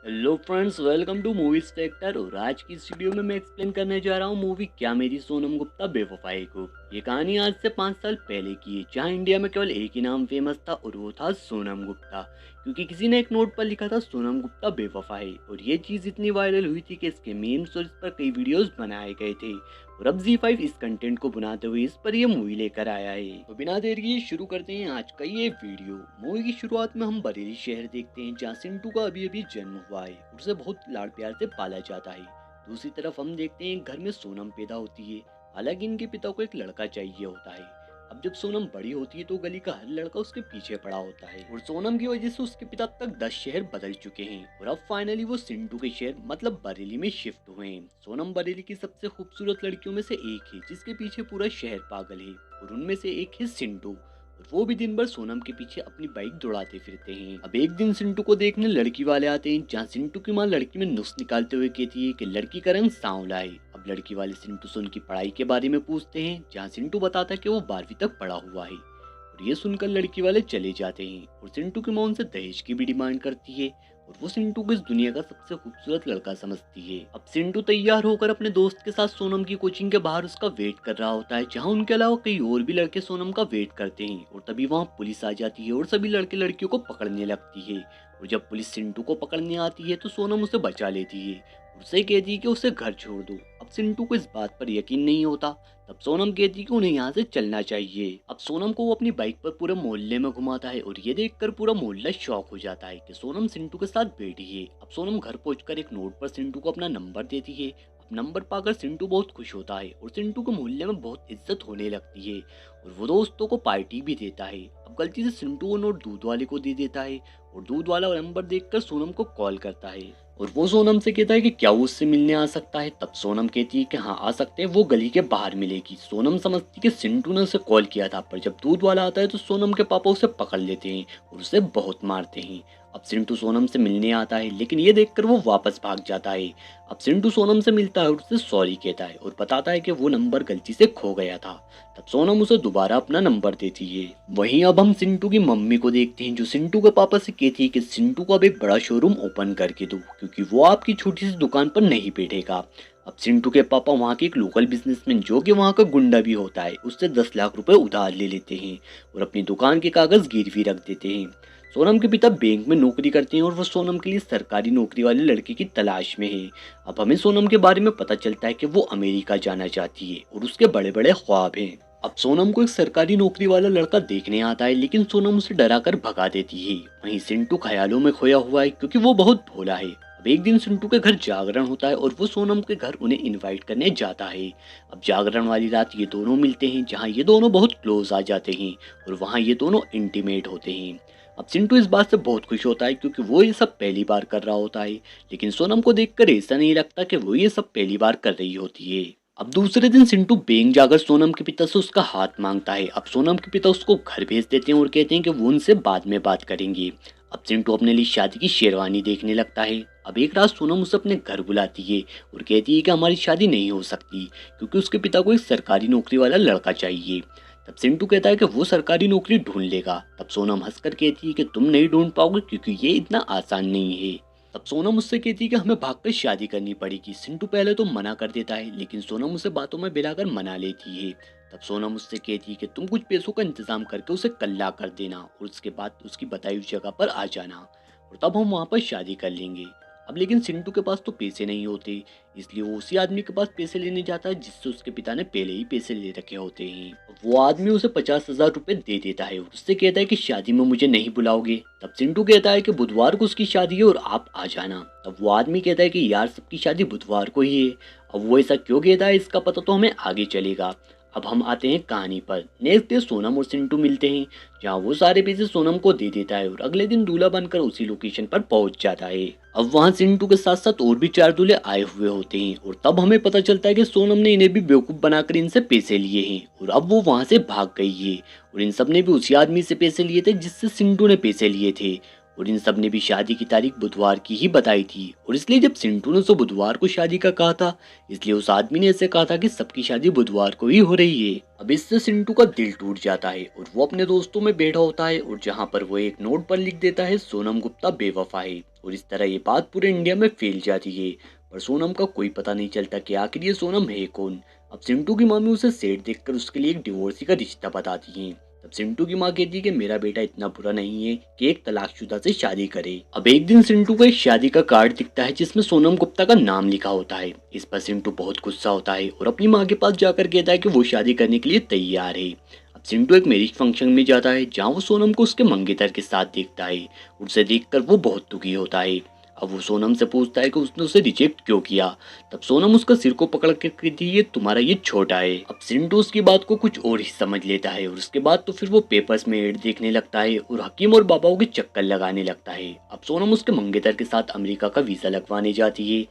Hello friends, welcome to movies factor. और आज की इस वीडियो में मैं एक्सप्लेन करने जा रहा हूँ मूवी क्या मेरी सोनम गुप्ता बेवफाई को। ये कहानी आज से 5 साल पहले की है, जहाँ इंडिया में केवल एक ही नाम फेमस था और वो था सोनम गुप्ता। क्योंकि किसी ने एक नोट पर लिखा था सोनम गुप्ता बेवफा है, और ये चीज़ इतनी वायरल हुई थी कि इसके मीम्स और इस पर कई वीडियोस बनाए गए थे। और अब Z5 इस कंटेंट को बनाते हुए इस पर ये मूवी लेकर आया है। तो बिना देर किए शुरू करते हैं आज का ये वीडियो। मूवी की शुरुआत में हम बरेली शहर देखते हैं, जहाँ सिंटू का अभी अभी जन्म हुआ है। उसे बहुत लाड़ प्यार से पाला जाता है। दूसरी तरफ हम देखते हैं घर में सोनम पैदा होती है। हालांकि इनके पिता को एक लड़का चाहिए होता है। अब जब सोनम बड़ी होती है तो गली का हर लड़का उसके पीछे पड़ा होता है, और सोनम की वजह से उसके पिता तक 10 शहर बदल चुके हैं। और अब फाइनली वो सिंटू के शहर मतलब बरेली में शिफ्ट हुए हैं। सोनम बरेली की सबसे खूबसूरत लड़कियों में से एक है, जिसके पीछे पूरा शहर पागल है। और उनमें से एक है सिंटू, और वो भी दिन भर सोनम के पीछे अपनी बाइक दौड़ाते फिरते हैं। अब एक दिन सिंटू को देखने लड़की वाले आते हैं, जहाँ सिंटू की माँ लड़की में नुक्स निकालते हुए कहती है कि लड़की का रंग सांवला है। अब लड़की वाले सिंटू से उनकी पढ़ाई के बारे में पूछते हैं, जहाँ सिंटू बताता है कि वो 12वीं तक पढ़ा हुआ है। और ये सुनकर लड़की वाले चले जाते हैं, और सिंटू की माँ उनसे दहेज की भी डिमांड करती है। और वो सिंटू को इस दुनिया का सबसे खूबसूरत लड़का समझती है। अब सिंटू तैयार होकर अपने दोस्त के साथ सोनम की कोचिंग के बाहर उसका वेट कर रहा होता है, जहाँ उनके अलावा कई और भी लड़के सोनम का वेट करते हैं। और तभी वहाँ पुलिस आ जाती है और सभी लड़के लड़कियों को पकड़ने लगती है। और जब पुलिस सिंटू को पकड़ने आती है तो सोनम उसे बचा लेती है, और उसे कहती है कि उसे घर छोड़ दो। अब सिंटू को इस बात पर यकीन नहीं होता। तब सोनम कहती है कि उन्हें यहाँ से चलना चाहिए। अब सोनम को वो अपनी बाइक पर पूरे मोहल्ले में घुमाता है, और ये देखकर पूरा मोहल्ला शॉक हो जाता है कि सोनम सिंटू के साथ बैठी है। अब सोनम घर पहुंचकर एक नोट पर सिंटू को अपना नंबर देती है। अब नंबर पाकर सिंटू बहुत खुश होता है, और सिंटू को मोहल्ले में बहुत इज्जत होने लगती है। और वो दोस्तों को पार्टी भी देता है। अब गलती से सिंटू वो नोट दूध वाले को दे देता है, और दूध वाला नंबर देखकर सोनम को कॉल करता है। और वो सोनम से कहता है कि क्या वो उससे मिलने आ सकता है। तब सोनम कहती है कि हाँ आ सकते हैं, वो गली के बाहर मिलेगी। सोनम समझती है कि सिंटू ने उसे कॉल किया था, पर जब दूध वाला आता है तो सोनम के पापा उसे पकड़ लेते हैं और उसे बहुत मारते हैं। अब सिंटू सोनम से मिलने आता है, लेकिन ये देखकर वो वापस भाग जाता है। अब सिंटू सोनम से मिलता है और उससे सॉरी कहता है, और बताता है कि वो नंबर गलती से खो गया था। तब सोनम उसे दोबारा अपना नंबर देती है। वहीं अब हम सिंटू की मम्मी को देखते हैं, जो सिंटू के पापा से कहती है कि सिंटू को अब एक बड़ा शोरूम ओपन करके दो, क्योंकि वो आपकी छोटी सी दुकान पर नहीं बैठेगा। अब सिंटू के पापा वहाँ के एक लोकल बिजनेसमैन, जो कि वहाँ का गुंडा भी होता है, उससे 10 लाख रुपए उधार ले लेते हैं और अपनी दुकान के कागज गिरवी रख देते हैं। सोनम के पिता बैंक में नौकरी करते हैं, और वो सोनम के लिए सरकारी नौकरी वाले लड़के की तलाश में है। अब हमें सोनम के बारे में पता चलता है कि वो अमेरिका जाना चाहती है और उसके बड़े बड़े ख्वाब हैं। अब सोनम को एक सरकारी नौकरी वाला लड़का देखने आता है, लेकिन सोनम उसे डराकर भगा देती है। वहीं सिंटू ख्यालों में खोया हुआ है, क्योंकि वो बहुत भोला है। अब एक दिन सिंटू के घर जागरण होता है, और वो सोनम के घर उन्हें इनवाइट करने जाता है। अब जागरण वाली रात ये दोनों मिलते हैं, जहाँ ये दोनों बहुत क्लोज आ जाते हैं, और वहाँ ये दोनों इंटीमेट होते हैं। अब सिंटू इस बात से बहुत खुश होता है, क्योंकि वो ये सब पहली बार कर रहा होता है। लेकिन सोनम को देखकर ऐसा नहीं लगता कि वो ये सब पहली बार कर रही होती है। अब दूसरे दिन सिंटू बैंक जाकर सोनम के पिता से उसका हाथ मांगता है। अब सोनम के पिता उसको घर भेज देते हैं और कहते हैं कि वो उनसे बाद में बात करेंगे। अब सिंटू अपने लिए शादी की शेरवानी देखने लगता है। अब एक रात सोनम उसे अपने घर बुलाती है और कहती है कि हमारी शादी नहीं हो सकती, क्योंकि उसके पिता को एक सरकारी नौकरी वाला लड़का चाहिए। तब सिंटू कहता है कि वो सरकारी नौकरी ढूंढ लेगा। तब सोनम हंसकर कहती है कि तुम नहीं ढूंढ पाओगे, क्योंकि ये इतना आसान नहीं है। तब सोनम उससे कहती है कि हमें भागकर शादी करनी पड़ेगी। सिंटू पहले तो मना कर देता है, लेकिन सोनम उसे बातों में बिलाकर मना लेती है। तब सोनम उससे कहती है कि तुम कुछ पैसों का इंतजाम करके उसे कल्ला कर देना, और उसके बाद उसकी बताई हुई जगह पर आ जाना, और तब हम वहाँ पर शादी कर लेंगे। अब लेकिन सिंटू के पास तो पैसे नहीं होते, इसलिए वो उसी आदमी के पास पैसे लेने जाता है, जिससे उसके पिता ने पहले ही पैसे ले रखे होते हैं। वो आदमी उसे 50,000 रुपए दे देता है और उससे कहता है कि शादी में मुझे नहीं बुलाओगे। तब सिंटू कहता है कि बुधवार को उसकी शादी है और आप आ जाना। तब वो आदमी कहता है कि यार सबकी शादी बुधवार को ही है। अब वो ऐसा क्यों कहता है, इसका पता तो हमें आगे चलेगा। अब हम आते हैं कहानी पर। नेक्स्ट डे सोनम और सिंटू मिलते हैं, जहाँ वो सारे पैसे सोनम को दे देता है, और अगले दिन दूल्हा बनकर उसी लोकेशन पर पहुंच जाता है। अब वहाँ सिंटू के साथ साथ और भी 4 दूल्हे आए हुए होते हैं, और तब हमें पता चलता है कि सोनम ने इन्हें भी बेवकूफ़ बनाकर इनसे पैसे लिए हैं, और अब वो वहाँ से भाग गई है। और इन सब ने भी उसी आदमी से पैसे लिए थे जिससे सिंटू ने पैसे लिए थे। और इन सब ने भी शादी की तारीख बुधवार की ही बताई थी। और इसलिए जब सिंटू ने उसे बुधवार को शादी का कहा था, इसलिए उस आदमी ने ऐसे कहा था कि सबकी शादी बुधवार को ही हो रही है। अब इससे सिंटू का दिल टूट जाता है और वो अपने दोस्तों में बैठा होता है और जहाँ पर वो एक नोट पर लिख देता है सोनम गुप्ता बेवफा है। और इस तरह ये बात पूरे इंडिया में फैल जाती है, पर सोनम का कोई पता नहीं चलता कि आखिर ये सोनम है कौन। अब सिंटू की मामी उसे सेट देखकर उसके लिए एक डिवोर्सी का रिश्ता बताती है। तब सिंटू की माँ कहती है कि मेरा बेटा इतना बुरा नहीं है कि एक तलाकशुदा से शादी करे। अब एक दिन सिंटू को एक शादी का कार्ड दिखता है जिसमें सोनम गुप्ता का नाम लिखा होता है। इस पर सिंटू बहुत गुस्सा होता है और अपनी माँ के पास जाकर कहता है कि वो शादी करने के लिए तैयार है। अब सिंटू एक मैरिज फंक्शन में जाता है जहाँ वो सोनम को उसके मंगेतर के साथ देखता है। उसे देखकर वो बहुत दुखी होता है। अब वो सोनम से पूछता है कि उसने उसे रिजेक्ट क्यों किया। तब सोनम उसका सिर को पकड़ कर कहती है तुम्हारा ये छोटा है। अब सिंटू उसकी बात को कुछ और ही समझ लेता है और उसके बाद तो फिर वो पेपर्स में एड देखने लगता है और हकीम और बाबाओं के चक्कर लगाने लगता है। अब सोनम उसके मंगेतर के साथ अमेरिका का वीजा लगवाने जाती है।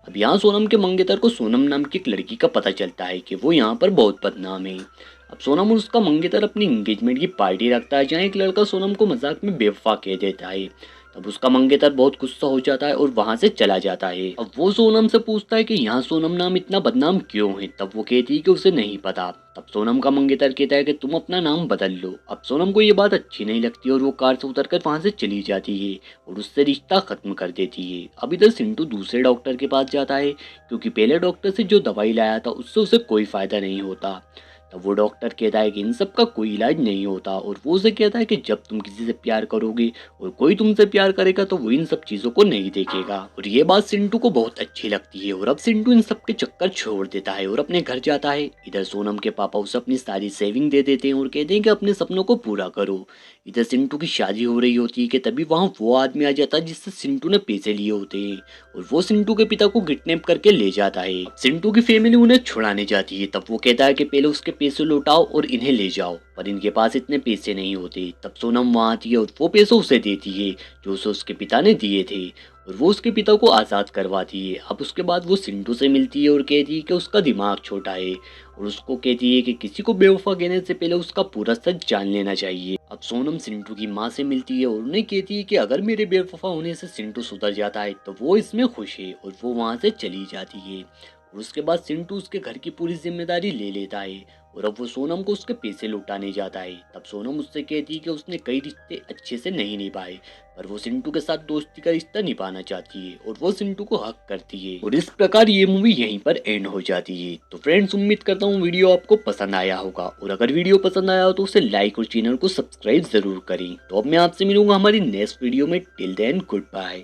अब यहाँ सोनम के मंगेतर को सोनम नाम की एक लड़की का पता चलता है कि वो यहाँ पर बहुत बदनाम है। अब सोनम और उसका मंगेतर अपनी एंगेजमेंट की पार्टी रखता है जहाँ एक लड़का सोनम को मजाक में बेवफा कह देता है। तब उसका मंगेतर बहुत गुस्सा हो जाता है और वहां से चला जाता है। अब वो सोनम से पूछता है कि यहाँ सोनम नाम इतना बदनाम क्यों है। तब वो कहती है कि उसे नहीं पता। तब सोनम का मंगेतर कहता है कि तुम अपना नाम बदल लो। अब सोनम को ये बात अच्छी नहीं लगती और वो कार से उतरकर वहां से चली जाती है और उससे रिश्ता खत्म कर देती है। अब इधर सिंटू दूसरे डॉक्टर के पास जाता है क्योंकि पहले डॉक्टर से जो दवाई लाया था उससे उसे कोई फायदा नहीं होता। तब वो डॉक्टर कहता है कि इन सब का कोई इलाज नहीं होता और वो उसे कहता है कि जब तुम किसी से प्यार करोगे और कोई तुमसे प्यार करेगा तो वो इन सब चीजों को नहीं देखेगा। और ये बात सिंटू को बहुत अच्छी लगती है और अब सिंटू इन सब के चक्कर छोड़ देता है और अपने घर जाता है। इधर सोनम के पापा उसे अपनी सारी सेविंग दे देते हैं और कहते हैं कि अपने सपनों को पूरा करो। इधर सिंटू की शादी हो रही होती है कि तभी वहाँ वो आदमी आ जाता है जिससे सिंटू ने पैसे लिए होते हैं और वो सिंटू के पिता को किडनैप करके ले जाता है। सिंटू की फैमिली उन्हें छुड़ाने जाती है। तब वो कहता है कि पहले उसके पैसे लौटाओ और इन्हें ले जाओ, पर इनके पास इतने पैसे नहीं होते। तब सोनम वहाँ आती है और वो पैसे उसे देती है जो उसे उसके पिता ने दिए थे और वो उसके पिता को आज़ाद करवाती है। अब उसके बाद वो सिंटू से मिलती है और कहती है कि उसका दिमाग छोटा है और उसको कहती है कि किसी को बेवफा कहने से पहले उसका पूरा सच जान लेना चाहिए। अब सोनम सिंटू की माँ से मिलती है और उन्हें कहती है कि अगर मेरे बेवफा होने से सिंटू सुधर जाता है तो वो इसमें खुश है और वो वहाँ से चली जाती है। और उसके बाद सिंटू उसके घर की पूरी जिम्मेदारी ले लेता है और अब वो सोनम को उसके पैसे लौटाने जाता है। तब सोनम उससे कहती है कि उसने कई रिश्ते अच्छे से नहीं निभाए, पर वो सिंटू के साथ दोस्ती का रिश्ता निभाना चाहती है और वो सिंटू को हक करती है। और इस प्रकार ये मूवी यहीं पर एंड हो जाती है। तो फ्रेंड्स, उम्मीद करता हूँ वीडियो आपको पसंद आया होगा और अगर वीडियो पसंद आया हो तो उसे लाइक और चैनल को सब्सक्राइब जरूर करें। तो अब मैं आपसे मिलूंगा हमारी नेक्स्ट वीडियो में। Till then good bye.